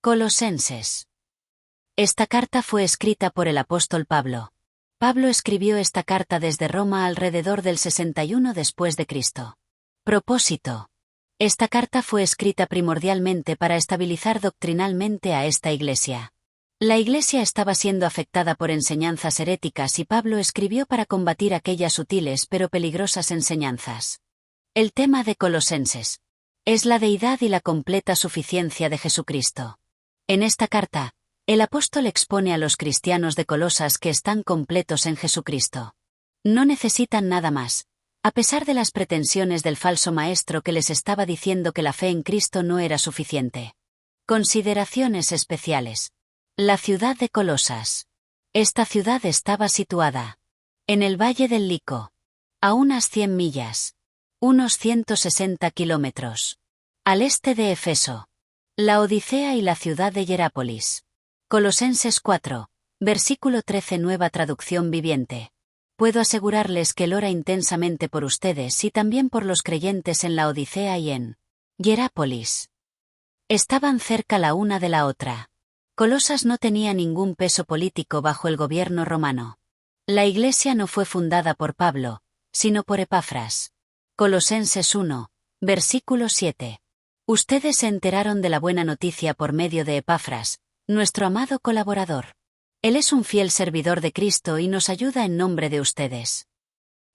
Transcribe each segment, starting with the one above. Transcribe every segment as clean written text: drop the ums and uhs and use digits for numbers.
Colosenses. Esta carta fue escrita por el apóstol Pablo. Pablo escribió esta carta desde Roma alrededor del 61 después de Cristo. Propósito. Esta carta fue escrita primordialmente para estabilizar doctrinalmente a esta iglesia. La iglesia estaba siendo afectada por enseñanzas heréticas y Pablo escribió para combatir aquellas sutiles pero peligrosas enseñanzas. El tema de Colosenses es la deidad y la completa suficiencia de Jesucristo. En esta carta, el apóstol expone a los cristianos de Colosas que están completos en Jesucristo. No necesitan nada más, a pesar de las pretensiones del falso maestro que les estaba diciendo que la fe en Cristo no era suficiente. Consideraciones especiales. La ciudad de Colosas. Esta ciudad estaba situada en el Valle del Lico, a unas 100 millas, unos 160 kilómetros, al este de Efeso, la Odisea y la ciudad de Hierápolis. Colosenses 4, versículo 13, nueva traducción viviente. Puedo asegurarles que él ora intensamente por ustedes y también por los creyentes en la Odisea y en Hierápolis. Estaban cerca la una de la otra. Colosas no tenía ningún peso político bajo el gobierno romano. La iglesia no fue fundada por Pablo, sino por Epafras. Colosenses 1, versículo 7. Ustedes se enteraron de la buena noticia por medio de Epafras, nuestro amado colaborador. Él es un fiel servidor de Cristo y nos ayuda en nombre de ustedes.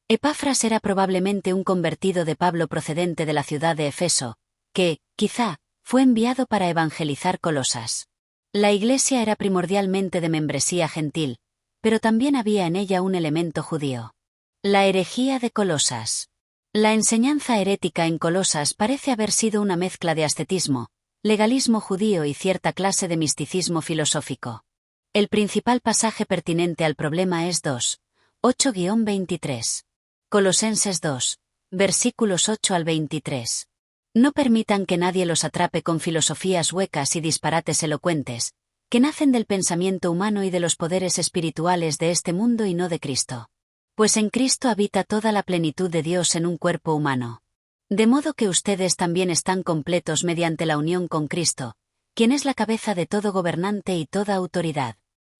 Epafras era probablemente un convertido de Pablo procedente de la ciudad de Efeso, que, quizá, fue enviado para evangelizar Colosas. La iglesia era primordialmente de membresía gentil, pero también había en ella un elemento judío. La herejía de Colosas. La enseñanza herética en Colosas parece haber sido una mezcla de ascetismo, legalismo judío y cierta clase de misticismo filosófico. El principal pasaje pertinente al problema es 2, 8-23. Colosenses 2, versículos 8 al 23. No permitan que nadie los atrape con filosofías huecas y disparates elocuentes, que nacen del pensamiento humano y de los poderes espirituales de este mundo y no de Cristo. Pues en Cristo habita toda la plenitud de Dios en un cuerpo humano. De modo que ustedes también están completos mediante la unión con Cristo, quien es la cabeza de todo gobernante y toda autoridad.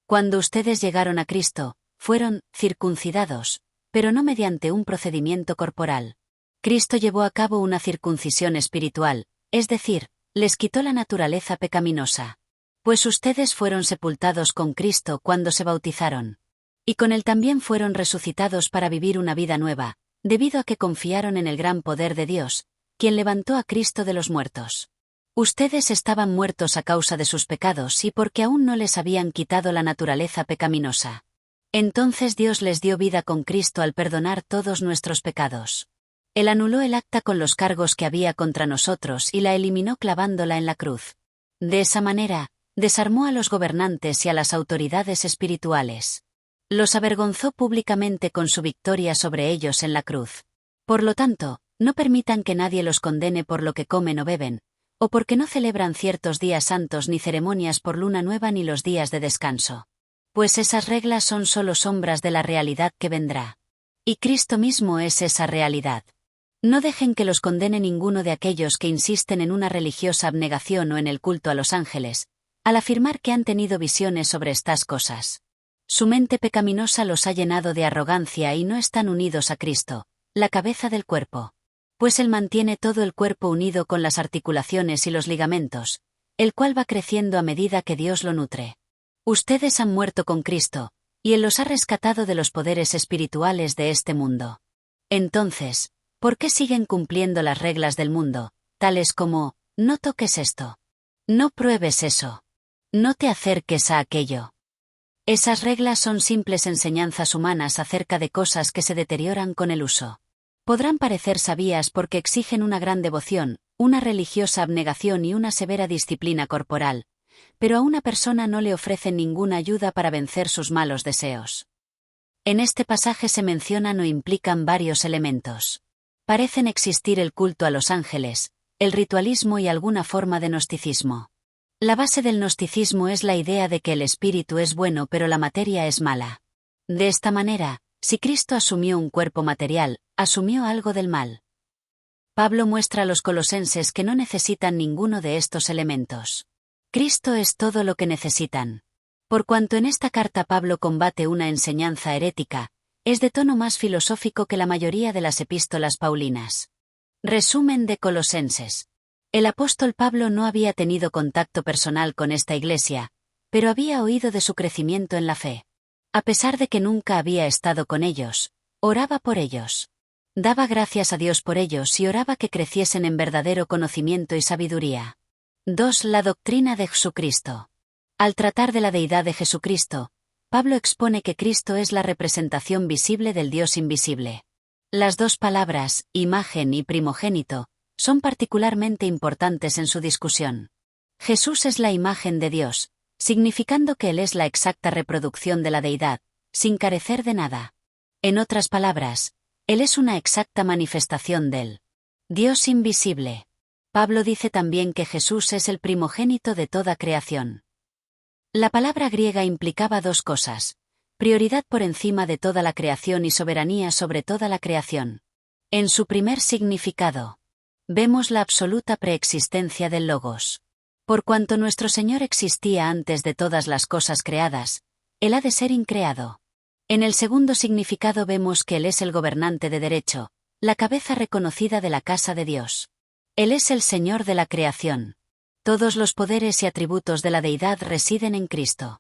Cuando ustedes llegaron a Cristo, fueron circuncidados, pero no mediante un procedimiento corporal. Cristo llevó a cabo una circuncisión espiritual, es decir, les quitó la naturaleza pecaminosa. Pues ustedes fueron sepultados con Cristo cuando se bautizaron. Y con él también fueron resucitados para vivir una vida nueva, debido a que confiaron en el gran poder de Dios, quien levantó a Cristo de los muertos. Ustedes estaban muertos a causa de sus pecados y porque aún no les habían quitado la naturaleza pecaminosa. Entonces Dios les dio vida con Cristo al perdonar todos nuestros pecados. Él anuló el acta con los cargos que había contra nosotros y la eliminó clavándola en la cruz. De esa manera, desarmó a los gobernantes y a las autoridades espirituales. Los avergonzó públicamente con su victoria sobre ellos en la cruz. Por lo tanto, no permitan que nadie los condene por lo que comen o beben, o porque no celebran ciertos días santos ni ceremonias por luna nueva ni los días de descanso. Pues esas reglas son solo sombras de la realidad que vendrá. Y Cristo mismo es esa realidad. No dejen que los condene ninguno de aquellos que insisten en una religiosa abnegación o en el culto a los ángeles, al afirmar que han tenido visiones sobre estas cosas. Su mente pecaminosa los ha llenado de arrogancia y no están unidos a Cristo, la cabeza del cuerpo. Pues Él mantiene todo el cuerpo unido con las articulaciones y los ligamentos, el cual va creciendo a medida que Dios lo nutre. Ustedes han muerto con Cristo, y Él los ha rescatado de los poderes espirituales de este mundo. Entonces, ¿por qué siguen cumpliendo las reglas del mundo, tales como, no toques esto? No pruebes eso. No te acerques a aquello. Esas reglas son simples enseñanzas humanas acerca de cosas que se deterioran con el uso. Podrán parecer sabias porque exigen una gran devoción, una religiosa abnegación y una severa disciplina corporal, pero a una persona no le ofrecen ninguna ayuda para vencer sus malos deseos. En este pasaje se mencionan o implican varios elementos. Parecen existir el culto a los ángeles, el ritualismo y alguna forma de gnosticismo. La base del gnosticismo es la idea de que el espíritu es bueno pero la materia es mala. De esta manera, si Cristo asumió un cuerpo material, asumió algo del mal. Pablo muestra a los colosenses que no necesitan ninguno de estos elementos. Cristo es todo lo que necesitan. Por cuanto en esta carta Pablo combate una enseñanza herética, es de tono más filosófico que la mayoría de las epístolas paulinas. Resumen de Colosenses. El apóstol Pablo no había tenido contacto personal con esta iglesia, pero había oído de su crecimiento en la fe. A pesar de que nunca había estado con ellos, oraba por ellos. Daba gracias a Dios por ellos y oraba que creciesen en verdadero conocimiento y sabiduría. 2. La doctrina de Jesucristo. Al tratar de la deidad de Jesucristo, Pablo expone que Cristo es la representación visible del Dios invisible. Las dos palabras, imagen y primogénito, son particularmente importantes en su discusión. Jesús es la imagen de Dios, significando que Él es la exacta reproducción de la deidad, sin carecer de nada. En otras palabras, Él es una exacta manifestación del Dios invisible. Pablo dice también que Jesús es el primogénito de toda creación. La palabra griega implicaba dos cosas: prioridad por encima de toda la creación y soberanía sobre toda la creación. En su primer significado, vemos la absoluta preexistencia del Logos. Por cuanto nuestro Señor existía antes de todas las cosas creadas, Él ha de ser increado. En el segundo significado vemos que Él es el gobernante de derecho, la cabeza reconocida de la casa de Dios. Él es el Señor de la creación. Todos los poderes y atributos de la deidad residen en Cristo.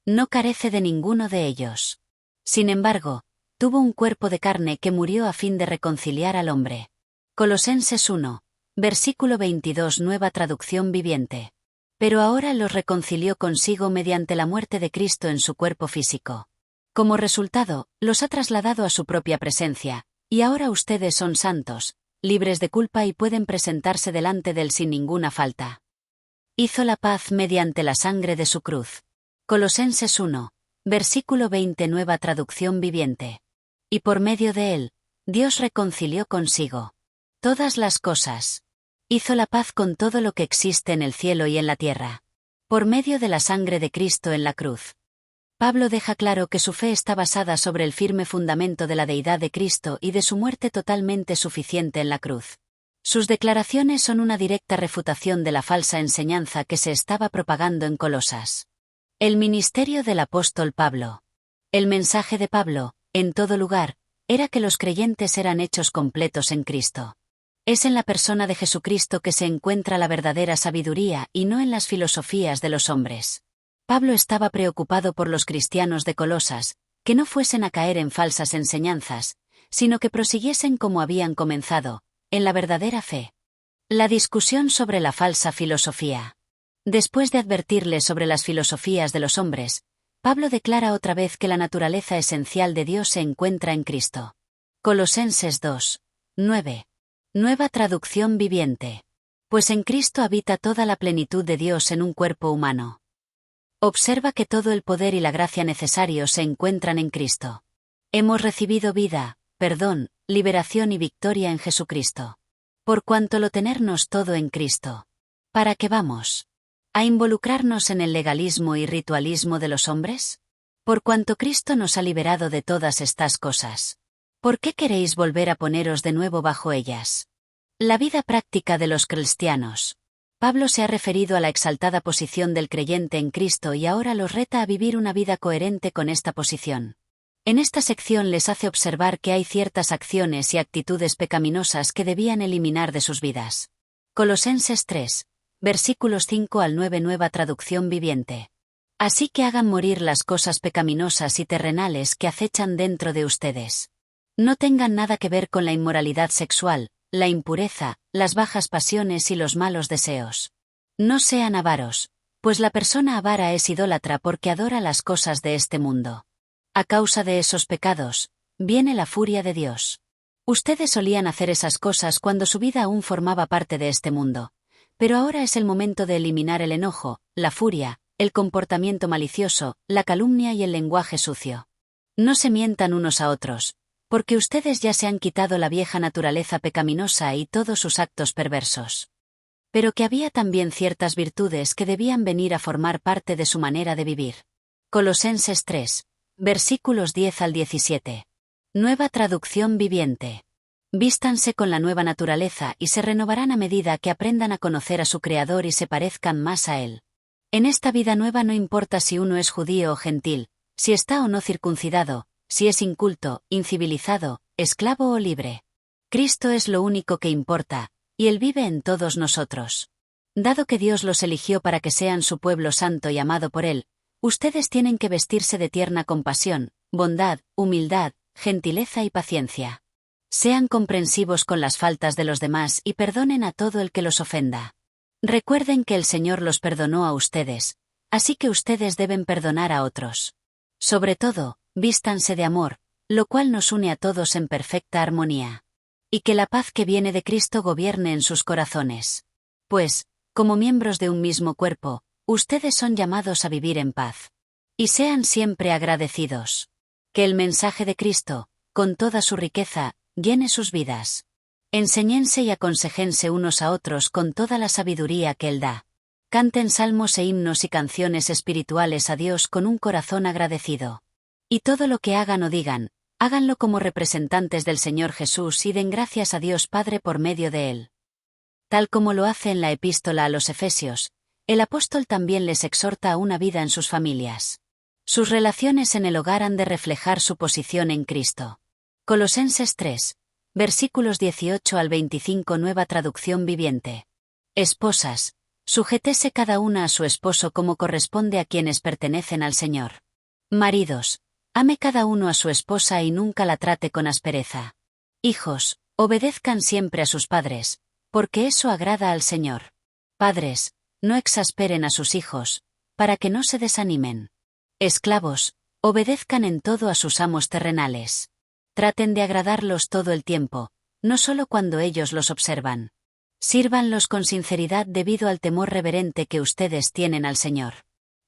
No carece de ninguno de ellos. Sin embargo, tuvo un cuerpo de carne que murió a fin de reconciliar al hombre. Colosenses 1, versículo 22, Nueva Traducción Viviente. Pero ahora los reconcilió consigo mediante la muerte de Cristo en su cuerpo físico. Como resultado, los ha trasladado a su propia presencia, y ahora ustedes son santos, libres de culpa y pueden presentarse delante de Él sin ninguna falta. Hizo la paz mediante la sangre de su cruz. Colosenses 1, versículo 20, Nueva Traducción Viviente. Y por medio de Él, Dios reconcilió consigo todas las cosas. Hizo la paz con todo lo que existe en el cielo y en la tierra. Por medio de la sangre de Cristo en la cruz. Pablo deja claro que su fe está basada sobre el firme fundamento de la deidad de Cristo y de su muerte totalmente suficiente en la cruz. Sus declaraciones son una directa refutación de la falsa enseñanza que se estaba propagando en Colosas. El ministerio del apóstol Pablo. El mensaje de Pablo, en todo lugar, era que los creyentes eran hechos completos en Cristo. Es en la persona de Jesucristo que se encuentra la verdadera sabiduría y no en las filosofías de los hombres. Pablo estaba preocupado por los cristianos de Colosas, que no fuesen a caer en falsas enseñanzas, sino que prosiguiesen como habían comenzado, en la verdadera fe. La discusión sobre la falsa filosofía. Después de advertirle sobre las filosofías de los hombres, Pablo declara otra vez que la naturaleza esencial de Dios se encuentra en Cristo. Colosenses 2, 9. Nueva Traducción Viviente. Pues en Cristo habita toda la plenitud de Dios en un cuerpo humano. Observa que todo el poder y la gracia necesarios se encuentran en Cristo. Hemos recibido vida, perdón, liberación y victoria en Jesucristo. Por cuanto lo tenernos todo en Cristo. ¿Para qué vamos? ¿A involucrarnos en el legalismo y ritualismo de los hombres? Por cuanto Cristo nos ha liberado de todas estas cosas. ¿Por qué queréis volver a poneros de nuevo bajo ellas? La vida práctica de los cristianos. Pablo se ha referido a la exaltada posición del creyente en Cristo y ahora los reta a vivir una vida coherente con esta posición. En esta sección les hace observar que hay ciertas acciones y actitudes pecaminosas que debían eliminar de sus vidas. Colosenses 3, versículos 5 al 9, Nueva Traducción Viviente. Así que hagan morir las cosas pecaminosas y terrenales que acechan dentro de ustedes. No tengan nada que ver con la inmoralidad sexual, la impureza, las bajas pasiones y los malos deseos. No sean avaros, pues la persona avara es idólatra porque adora las cosas de este mundo. A causa de esos pecados, viene la furia de Dios. Ustedes solían hacer esas cosas cuando su vida aún formaba parte de este mundo, pero ahora es el momento de eliminar el enojo, la furia, el comportamiento malicioso, la calumnia y el lenguaje sucio. No se mientan unos a otros, porque ustedes ya se han quitado la vieja naturaleza pecaminosa y todos sus actos perversos. Pero que había también ciertas virtudes que debían venir a formar parte de su manera de vivir. Colosenses 3, versículos 10 al 17. Nueva Traducción Viviente. Vístanse con la nueva naturaleza y se renovarán a medida que aprendan a conocer a su Creador y se parezcan más a Él. En esta vida nueva no importa si uno es judío o gentil, si está o no circuncidado, si es inculto, incivilizado, esclavo o libre. Cristo es lo único que importa, y Él vive en todos nosotros. Dado que Dios los eligió para que sean su pueblo santo y amado por Él, ustedes tienen que vestirse de tierna compasión, bondad, humildad, gentileza y paciencia. Sean comprensivos con las faltas de los demás y perdonen a todo el que los ofenda. Recuerden que el Señor los perdonó a ustedes, así que ustedes deben perdonar a otros. Sobre todo, vístanse de amor, lo cual nos une a todos en perfecta armonía. Y que la paz que viene de Cristo gobierne en sus corazones. Pues, como miembros de un mismo cuerpo, ustedes son llamados a vivir en paz. Y sean siempre agradecidos. Que el mensaje de Cristo, con toda su riqueza, llene sus vidas. Enséñense y aconséjense unos a otros con toda la sabiduría que Él da. Canten salmos e himnos y canciones espirituales a Dios con un corazón agradecido. Y todo lo que hagan o digan, háganlo como representantes del Señor Jesús y den gracias a Dios Padre por medio de Él. Tal como lo hace en la epístola a los Efesios, el apóstol también les exhorta a una vida en sus familias. Sus relaciones en el hogar han de reflejar su posición en Cristo. Colosenses 3, versículos 18 al 25, Nueva Traducción Viviente. Esposas, sujétese cada una a su esposo como corresponde a quienes pertenecen al Señor. Maridos, ame cada uno a su esposa y nunca la trate con aspereza. Hijos, obedezcan siempre a sus padres, porque eso agrada al Señor. Padres, no exasperen a sus hijos, para que no se desanimen. Esclavos, obedezcan en todo a sus amos terrenales. Traten de agradarlos todo el tiempo, no solo cuando ellos los observan. Sírvanlos con sinceridad debido al temor reverente que ustedes tienen al Señor.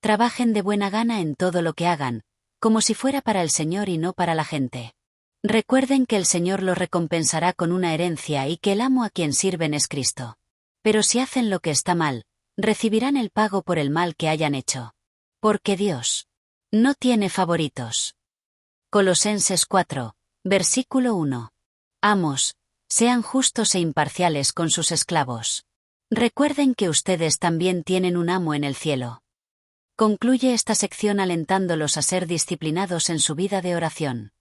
Trabajen de buena gana en todo lo que hagan, como si fuera para el Señor y no para la gente. Recuerden que el Señor los recompensará con una herencia y que el amo a quien sirven es Cristo. Pero si hacen lo que está mal, recibirán el pago por el mal que hayan hecho. Porque Dios no tiene favoritos. Colosenses 4, versículo 1. Amos, sean justos e imparciales con sus esclavos. Recuerden que ustedes también tienen un amo en el cielo. Concluye esta sección alentándolos a ser disciplinados en su vida de oración.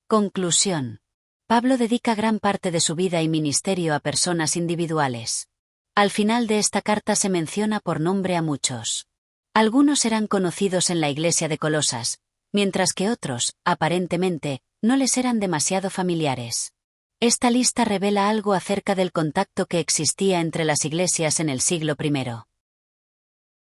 Conclusión. Pablo dedica gran parte de su vida y ministerio a personas individuales. Al final de esta carta se menciona por nombre a muchos. Algunos eran conocidos en la iglesia de Colosas, mientras que otros, aparentemente, no les eran demasiado familiares. Esta lista revela algo acerca del contacto que existía entre las iglesias en el siglo I.